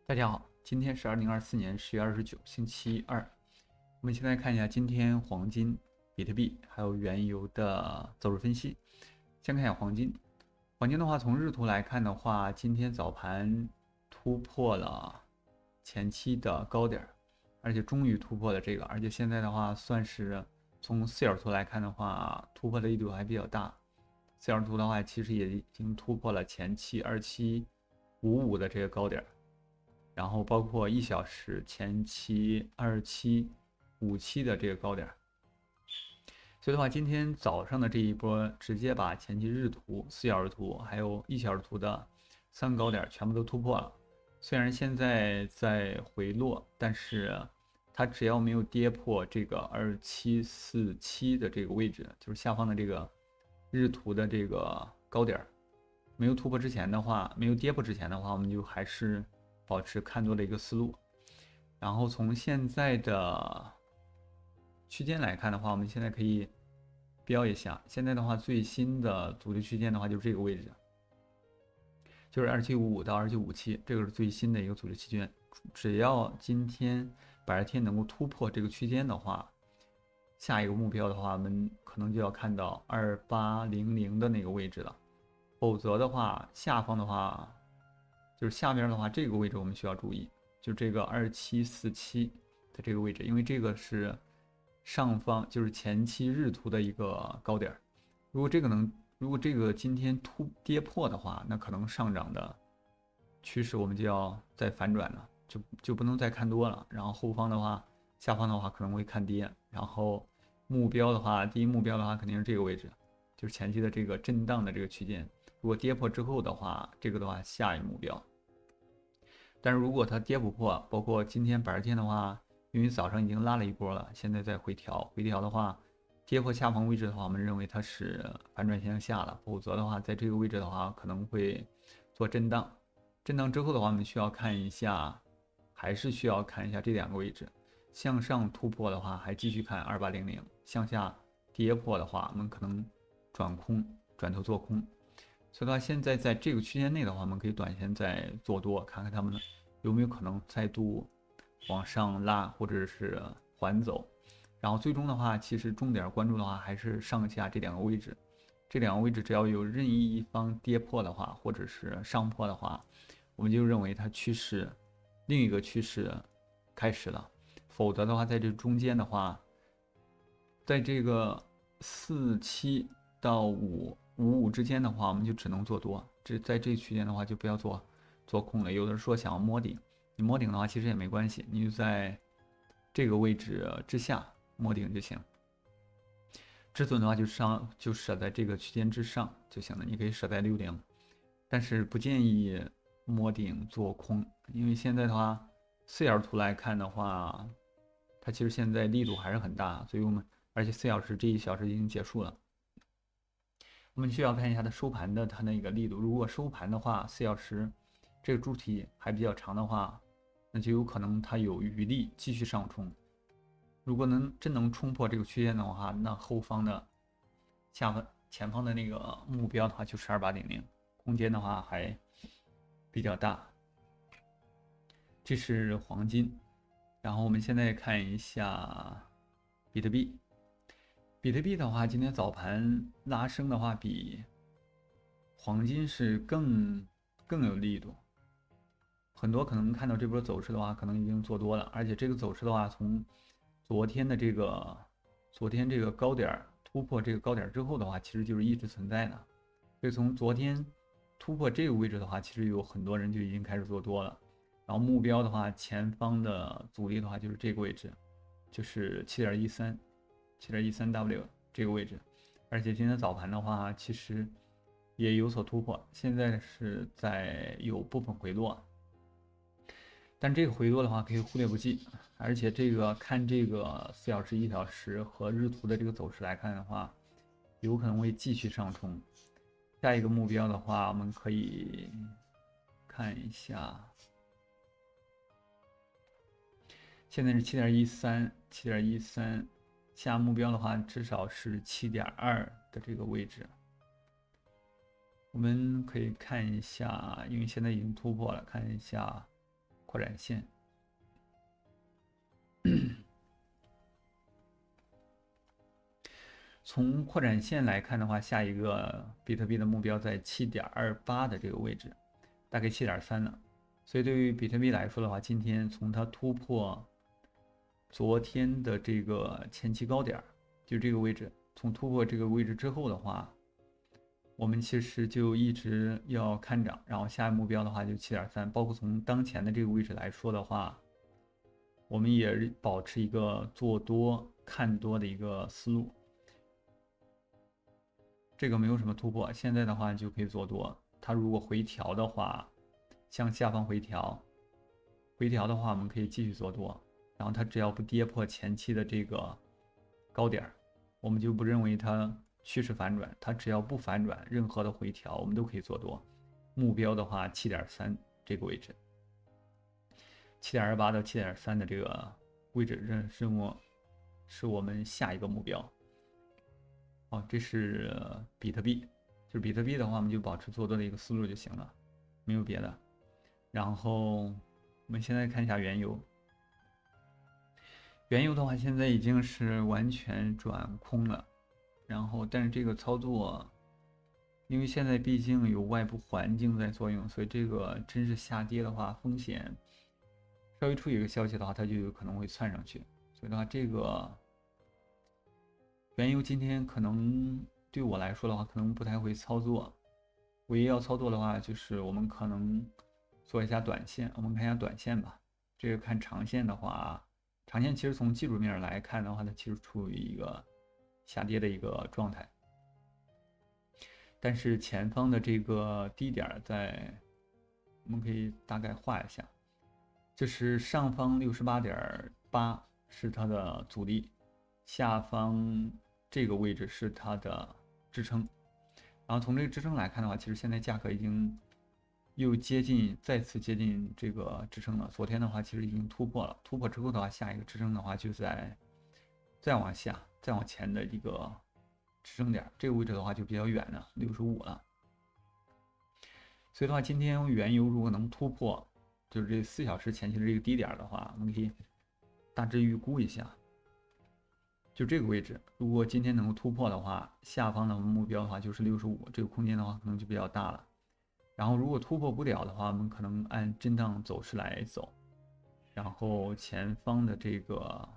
大家好，今天是2024年10月29日，星期二。我们现在看一下今天黄金、比特币还有原油的走势分析。先看一下黄金，黄金的话，从日图来看的话，今天早盘突破了前期的高点，而且终于突破了这个，而且现在的话，算是从四角图来看的话，突破的力度还比较大。四角图的话，其实也已经突破了前期2755的这个高点。然后包括1小时前期2757的这个高点，所以的话，今天早上的这一波直接把前期日图、4小时图还有1小时图的3个高点全部都突破了。虽然现在在回落，但是它只要没有跌破这个2747的这个位置，就是下方的这个日图的这个高点，没有突破之前的话，没有跌破之前的话，我们就还是保持看多的一个思路。然后从现在的区间来看的话，我们现在可以标一下。现在的话，最新的阻力区间的话就是这个位置，就是2755到2757，这个是最新的一个阻力区间。只要今天白天能够突破这个区间的话，下一个目标的话，我们可能就要看到2800的那个位置了。否则的话，下方的话，就是下边的话，这个位置我们需要注意，就这个2747的这个位置，因为这个是上方，就是前期日图的一个高点。如果这个今天跌破的话，那可能上涨的趋势我们就要再反转了，就不能再看多了。然后后方的话，下方的话可能会看跌。然后目标的话，第一目标的话肯定是这个位置，就是前期的这个震荡的这个区间。如果跌破之后的话，这个的话下一目标。但是如果它跌不破，包括今天白天的话，因为早上已经拉了一波了，现在在回调，回调的话，跌破下方位置的话，我们认为它是反转向下了，否则的话，在这个位置的话可能会做震荡。震荡之后的话，我们需要看一下，还是需要看一下这两个位置。向上突破的话，还继续看2800；向下跌破的话，我们可能转空，转头做空。所以的话，现在在这个区间内的话，我们可以短线再做多，看看他们有没有可能再度往上拉，或者是缓走。然后最终的话，其实重点关注的话还是上下这两个位置。这两个位置只要有任意一方跌破的话，或者是上破的话，我们就认为它另一个趋势开始了。否则的话，在这中间的话，在这个47到555之间的话，我们就只能做多。在这区间的话，就不要做空了。有的人说想要摸顶，你摸顶的话其实也没关系，你就在这个位置之下摸顶就行。止损的话就设在这个区间之上就行了，你可以设在60，但是不建议摸顶做空，因为现在的话4角图来看的话，它其实现在力度还是很大，所以而且4小时这1小时已经结束了，我们需要看一下它收盘的它那个力度。如果收盘的话，4小时这个柱体还比较长的话，那就有可能它有余力继续上冲。如果真能冲破这个区间的话，那后方的前方的那个目标的话就是2800，空间的话还比较大。这是黄金，然后我们现在看一下比特币。比特币的话，今天早盘拉升的话，比黄金是更有力度。很多可能看到这波走势的话，可能已经做多了，而且这个走势的话，从昨天这个高点突破这个高点之后的话，其实就是一直存在的。所以从昨天突破这个位置的话，其实有很多人就已经开始做多了。然后目标的话，前方的阻力的话就是这个位置，就是7.13W 这个位置。而且今天早盘的话，其实也有所突破，现在是在有部分回落。但这个回落的话可以忽略不计，而且看这个4小时、1小时和日图的这个走势来看的话，有可能会继续上冲。下一个目标的话，我们可以看一下，现在是7.13，下目标的话至少是7.2的这个位置。我们可以看一下，因为现在已经突破了，看一下扩展线。从扩展线来看的话，下一个比特币的目标在7.28的这个位置，大概7.3呢。所以对于比特币来说的话，今天从它突破昨天的这个前期高点，就这个位置，从突破这个位置之后的话，我们其实就一直要看涨，然后下一目标的话就7.3，包括从当前的这个位置来说的话，我们也保持一个做多看多的一个思路。这个没有什么突破，现在的话就可以做多。它如果回调的话，向下方回调的话，我们可以继续做多。然后它只要不跌破前期的这个高点，我们就不认为它趋势反转。它只要不反转，任何的回调我们都可以做多。目标的话7.3这个位置，7.28到7.3的这个位置是我们下一个目标。这是比特币，就是比特币的话，我们就保持做多的一个思路就行了，没有别的。然后我们现在看一下原油，原油的话现在已经是完全转空了，然后但是这个操作，因为现在毕竟有外部环境在作用，所以这个真是下跌的话，风险稍微出一个消息的话，它就有可能会窜上去，所以的话这个。原油今天可能对我来说的话，可能不太会操作。唯一要操作的话，就是我们可能做一下短线。我们看一下短线吧。这个看长线的话，长线其实从技术面来看的话，它其实处于一个下跌的一个状态。但是前方的这个低点在，我们可以大概画一下，就是上方68.8是它的阻力，下方这个位置是它的支撑。然后从这个支撑来看的话，其实现在价格已经又再次接近这个支撑了。昨天的话，其实已经突破了，突破之后的话，下一个支撑的话就在再往下、再往前的一个支撑点，这个位置的话就比较远了，65了。所以的话，今天原油如果能突破，就是这4小时前期的这个低点的话，我们可以大致预估一下。就这个位置，如果今天能够突破的话，下方的目标的话就是65，这个空间的话可能就比较大了。然后如果突破不了的话，我们可能按震荡走势来走。然后前方的这个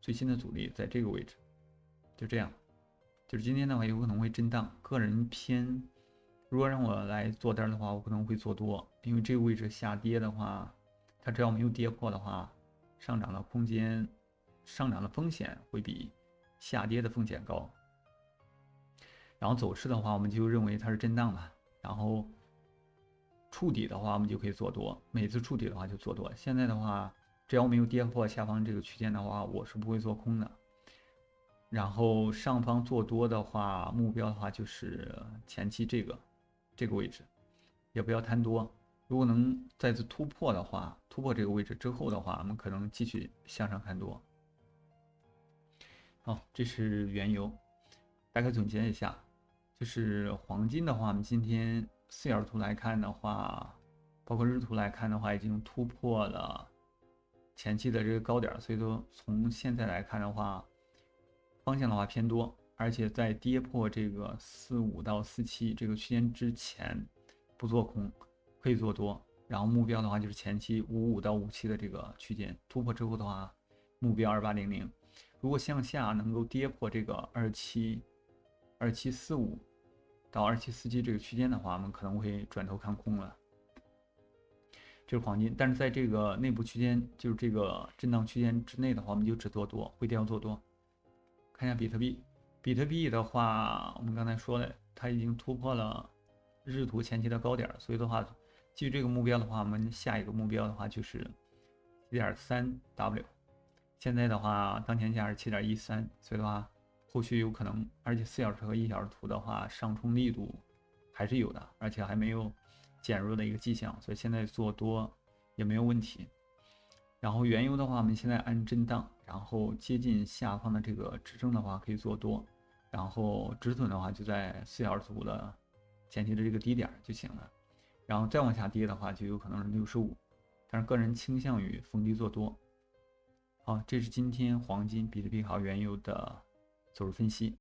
最新的阻力在这个位置，就这样。就是今天的话有可能会震荡，个人偏，如果让我来做单的话，我可能会做多，因为这个位置下跌的话，它只要没有跌破的话，上涨的空间。上涨的风险会比下跌的风险高，然后走势的话，我们就认为它是震荡吧。然后触底的话，我们就可以做多，每次触底的话就做多。现在的话，只要没有跌破下方这个区间的话，我是不会做空的。然后上方做多的话，目标的话就是前期这个位置，也不要贪多。如果能再次突破的话，突破这个位置之后的话，我们可能继续向上看多。好，这是原油。大概总结一下，就是黄金的话，我们今天4小时图来看的话，包括日图来看的话，已经突破了前期的这个高点，所以说从现在来看的话，方向的话偏多，而且在跌破这个45到47这个区间之前不做空，可以做多。然后目标的话就是前期55到57的这个区间，突破之后的话，目标2800。如果向下能够跌破这个2745到2747这个区间的话，我们可能会转头看空了。这是黄金，但是在这个内部区间，就是这个震荡区间之内的话，我们就只做多，回调做多。看一下比特币，比特币的话，我们刚才说了，它已经突破了日图前期的高点，所以的话，基于这个目标的话，我们下一个目标的话就是7.3W。现在的话，当前价是7.13，所以的话，后续有可能，而且4小时和1小时图的话，上冲力度还是有的，而且还没有减弱的一个迹象，所以现在做多也没有问题。然后原油的话，我们现在按震荡，然后接近下方的这个支撑的话可以做多，然后止损的话就在4小时图的前期的这个低点就行了，然后再往下跌的话就有可能是65。但是个人倾向于逢低做多。好，这是今天黄金、比特币和原油的走势分析。